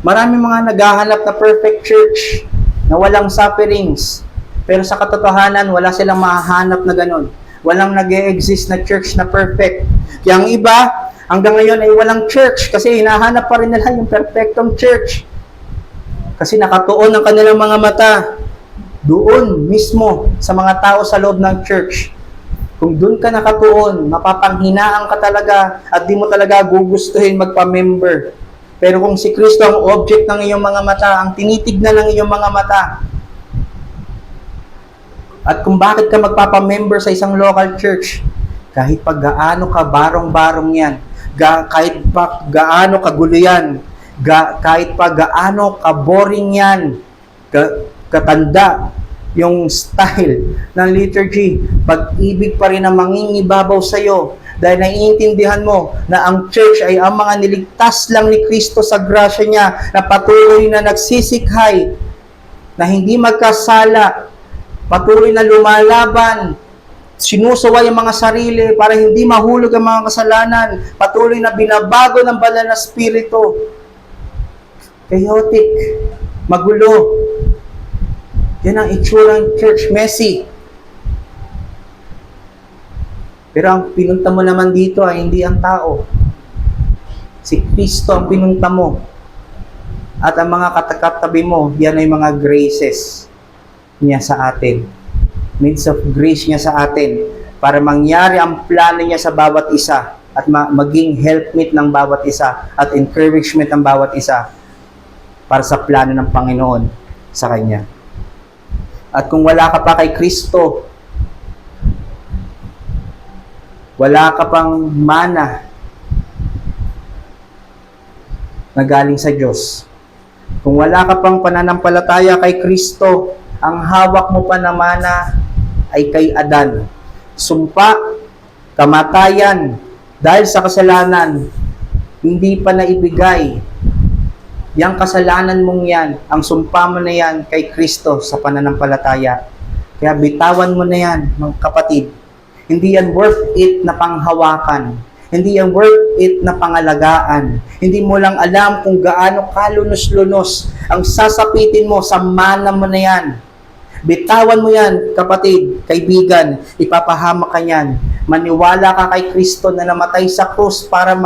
Maraming mga naghahanap na perfect church na walang sufferings. Pero sa katotohanan, wala silang mahahanap na ganun. Walang nag-e-exist na church na perfect. Kaya ang iba, hanggang ngayon ay walang church kasi hinahanap pa rin nila yung perfectong church. Kasi nakatuon ang kanilang mga mata doon mismo sa mga tao sa loob ng church. Kung doon ka nakatuon, mapapanghinaan ka talaga at di mo talaga gugustuhin magpa-member. Pero kung si Kristo ang object ng iyong mga mata, ang tinitignan ng iyong mga mata, at kung bakit ka magpapamember sa isang local church, kahit pag gaano ka barong-barong yan, kahit pa gaano kagulo yan, kahit pa gaano ka-boring yan, katanda yung style ng liturgy, pag-ibig pa rin ang mangingibabaw sa'yo dahil naiintindihan mo na ang church ay ang mga niligtas lang ni Kristo sa grasya niya na patuloy na nagsisikhay, na hindi magkasala, patuloy na lumalaban, sinusuway ang mga sarili para hindi mahulog ang mga kasalanan, patuloy na binabago ng banal na spirito. Chaotic, magulo. Yan ang itsura ng church, messy. Pero ang pinunta mo naman dito ay hindi ang tao. Si Kristo ang pinunta mo. At ang mga katakatabi mo, yan ay mga graces niya sa atin. Means of grace niya sa atin para mangyari ang plano niya sa bawat isa at maging helpmate ng bawat isa at encouragement ng bawat isa para sa plano ng Panginoon sa Kanya. At kung wala ka pa kay Kristo, wala ka pang mana na galing sa Diyos. Kung wala ka pang pananampalataya kay Kristo, ang hawak mo pa na mana ay kay Adan. Sumpa, kamatayan, dahil sa kasalanan, hindi pa naibigay. Yang kasalanan mong yan, ang sumpa mo na yan kay Kristo sa pananampalataya. Kaya bitawan mo na yan, mga kapatid. Hindi yan worth it na panghawakan. Hindi yan worth it na pangalagaan. Hindi mo lang alam kung gaano kalunos-lunos ang sasapitin mo sa mana mo na yan. Bitawan mo yan, kapatid, kaibigan, ipapahamak ka yan. Maniwala ka kay Kristo na namatay sa krus para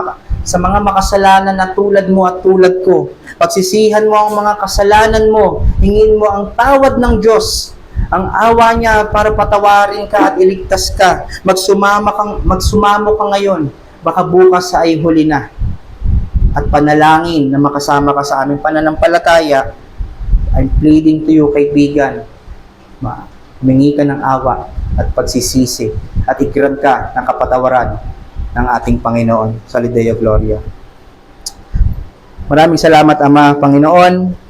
sa mga makasalanan na tulad mo at tulad ko. Pagsisihan mo ang mga kasalanan mo, hingin mo ang tawad ng Diyos, ang awa niya para patawarin ka at iligtas ka. Magsumamo ka ngayon, baka bukas ay huli na. At panalangin na makasama ka sa aming pananampalataya. I'm pleading to you, kaibigan, humingi ka ng awa at pagsisisi at i-grant ka ng kapatawaran ng ating Panginoon sa Lidea Gloria. Maraming salamat, Ama, Panginoon.